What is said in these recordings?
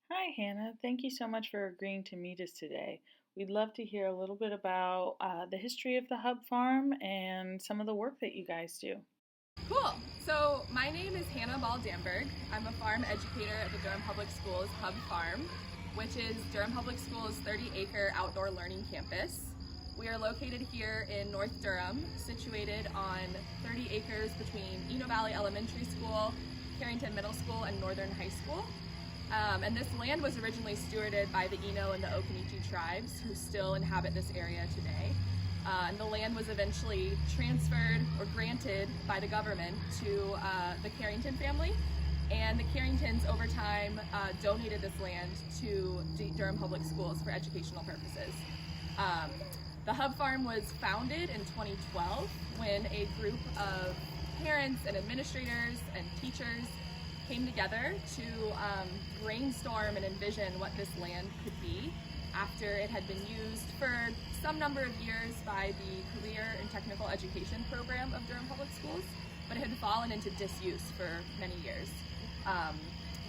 Hi, Hannah. Thank you so much for agreeing to meet us today. We'd love to hear a little bit about the history of the Hub Farm and some of the work that you guys do. Cool. So my name is Hannah Ball-Damberg. I'm a farm educator at the Durham Public Schools Hub Farm, which is Durham Public Schools' 30-acre outdoor learning campus. We are located here in North Durham, situated on 30 acres between Eno Valley Elementary School, Carrington Middle School, and Northern High School. And this land was originally stewarded by the Eno and the Occaneechi tribes, who still inhabit this area today. And the land was eventually transferred or granted by the government to the Carrington family. And the Carringtons, over time, donated this land to Durham Public Schools for educational purposes. The Hub Farm was founded in 2012 when a group of parents and administrators and teachers came together to brainstorm and envision what this land could be after it had been used for some number of years by the Career and Technical Education program of Durham Public Schools, but it had fallen into disuse for many years.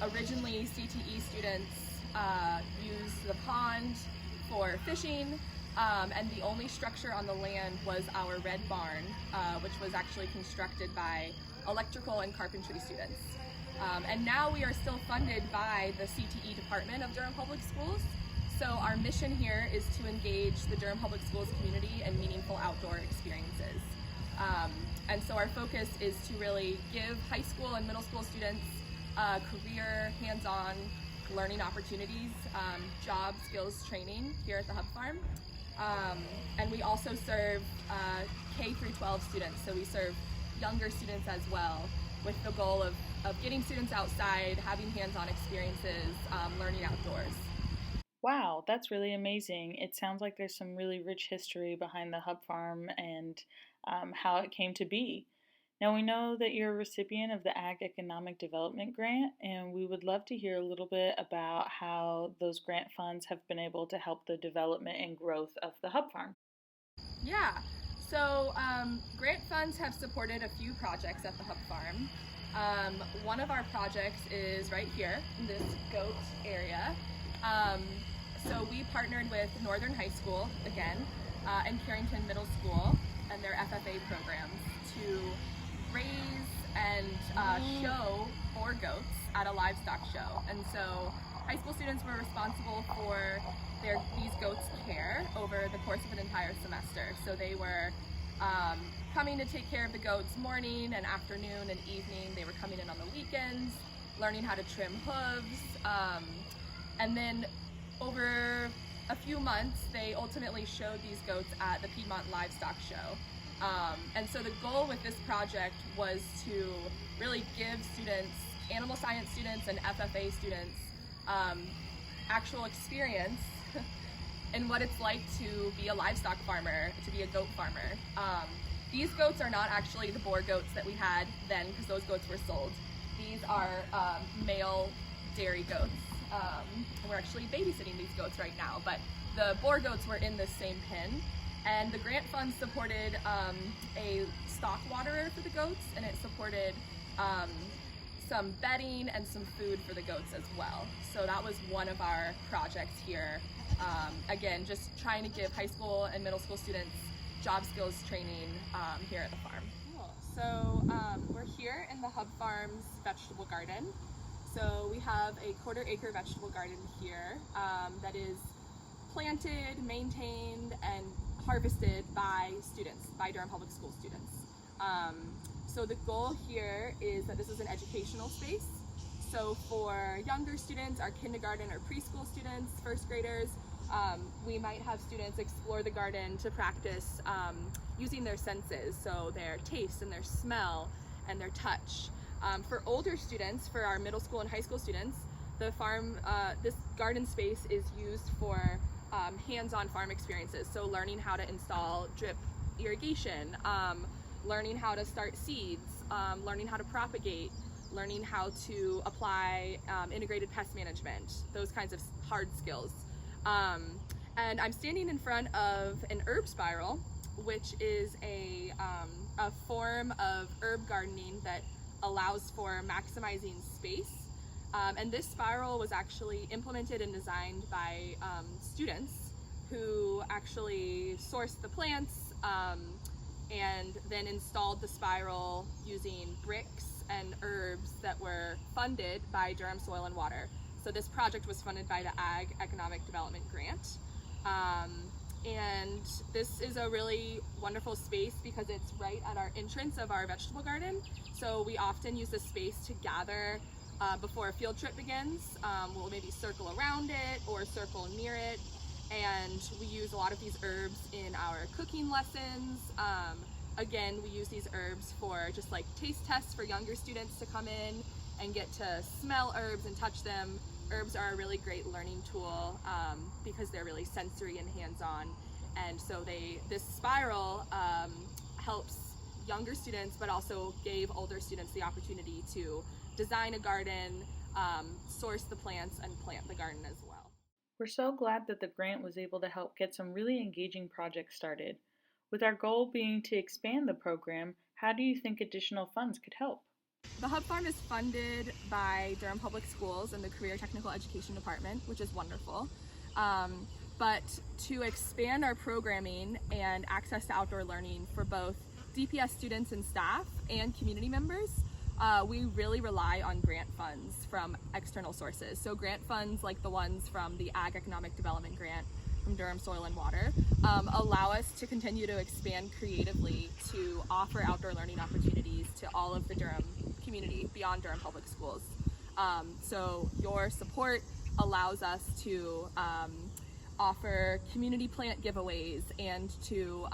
Originally, CTE students used the pond for fishing, and the only structure on the land was our red barn, which was actually constructed by electrical and carpentry students. And now we are still funded by the CTE department of Durham Public Schools. So our mission here is to engage the Durham Public Schools community in meaningful outdoor experiences. And so our focus is to really give high school and middle school students career, hands-on learning opportunities, job skills training here at the Hub Farm. And we also serve K through 12 students, so we serve younger students as well, with the goal of getting students outside, having hands-on experiences, learning outdoors. Wow, that's really amazing. It sounds like there's some really rich history behind the Hub Farm and how it came to be. Now, we know that you're a recipient of the Ag Economic Development Grant, and we would love to hear a little bit about how those grant funds have been able to help the development and growth of the Hub Farm. Yeah, so grant funds have supported a few projects at the Hub Farm. One of our projects is right here in this goat area. So we partnered with Northern High School, again, and Carrington Middle School and their FFA programs to raise and show 4 goats at a livestock show. And so high school students were responsible for these goats' care over the course of an entire semester. So they were coming to take care of the goats morning and afternoon and evening. They were coming in on the weekends, learning how to trim hooves. And then over a few months, they ultimately showed these goats at the Piedmont Livestock Show. And so the goal with this project was to really give students, animal science students and FFA students, actual experience in what it's like to be a livestock farmer, to be a goat farmer. These goats are not actually the boar goats that we had then, because those goats were sold. These are male dairy goats. We're actually babysitting these goats right now, but the boar goats were in this same pen. And the grant fund supported a stock waterer for the goats, and it supported some bedding and some food for the goats as well. So that was one of our projects here. Again, just trying to give high school and middle school students job skills training here at the farm. Cool. So we're here in the Hub Farm's vegetable garden. So we have a 1/4 acre vegetable garden here that is planted, maintained, and harvested by students, by Durham Public School students. So the goal here is that this is an educational space. So for younger students, our kindergarten or preschool students, first graders, we might have students explore the garden to practice using their senses, so their taste and their smell and their touch. For older students, for our middle school and high school students, the farm, this garden space is used for hands-on farm experiences. So learning how to install drip irrigation, learning how to start seeds, learning how to propagate, learning how to apply integrated pest management, those kinds of hard skills. And I'm standing in front of an herb spiral, which is a form of herb gardening that allows for maximizing space And this spiral was actually implemented and designed by students who actually sourced the plants and then installed the spiral using bricks and herbs that were funded by Durham Soil and Water. So this project was funded by the Ag Economic Development Grant. And this is a really wonderful space because it's right at our entrance of our vegetable garden. So we often use this space to gather before a field trip begins. We'll maybe circle around it or circle near it. And we use a lot of these herbs in our cooking lessons. Again, we use these herbs for just like taste tests for younger students to come in and get to smell herbs and touch them. Herbs are a really great learning tool because they're really sensory and hands-on. And so this spiral helps younger students, but also gave older students the opportunity to design a garden, source the plants, and plant the garden as well. We're so glad that the grant was able to help get some really engaging projects started. With our goal being to expand the program, how do you think additional funds could help? The Hub Farm is funded by Durham Public Schools and the Career Technical Education Department, which is wonderful. But to expand our programming and access to outdoor learning for both DPS students and staff and community members, we really rely on grant funds from external sources. So grant funds like the ones from the Ag Economic Development Grant from Durham Soil and Water allow us to continue to expand creatively to offer outdoor learning opportunities to all of the Durham community beyond Durham Public Schools. So your support allows us to offer community plant giveaways and to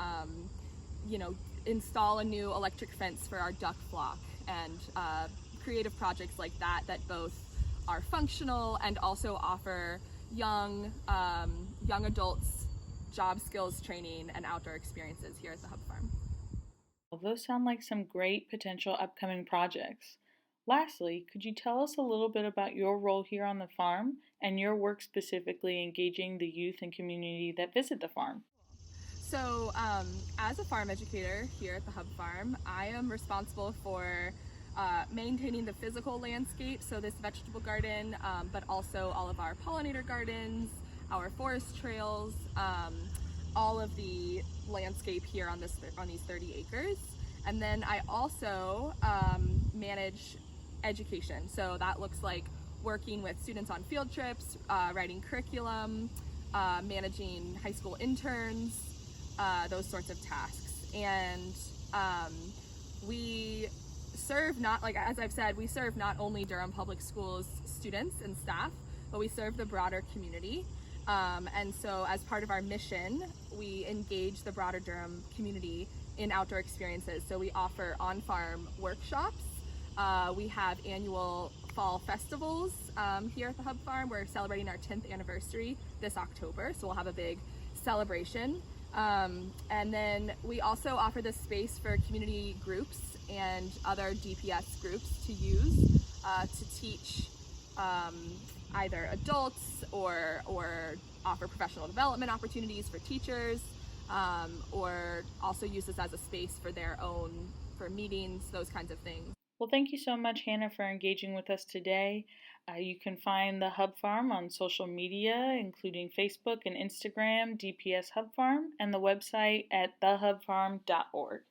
install a new electric fence for our duck flock, and creative projects like that both are functional and also offer young adults job skills training and outdoor experiences here at the Hub Farm. Well, those sound like some great potential upcoming projects. Lastly, could you tell us a little bit about your role here on the farm and your work specifically engaging the youth and community that visit the farm? So as a farm educator here at the Hub Farm, I am responsible for maintaining the physical landscape, so this vegetable garden, but also all of our pollinator gardens, our forest trails, all of the landscape here on these 30 acres. And then I also manage education, so that looks like working with students on field trips, writing curriculum, managing high school interns, those sorts of tasks. And we serve as I've said, we serve not only Durham Public Schools students and staff, but we serve the broader community. And so as part of our mission, we engage the broader Durham community in outdoor experiences. So we offer on-farm workshops. We have annual fall festivals here at the Hub Farm. We're celebrating our 10th anniversary this October, so we'll have a big celebration. And then we also offer this space for community groups and other DPS groups to use to teach either adults or offer professional development opportunities for teachers, or also use this as a space for meetings, those kinds of things. Well, thank you so much, Hannah, for engaging with us today. You can find the Hub Farm on social media, including Facebook and Instagram, DPS Hub Farm, and the website at thehubfarm.org.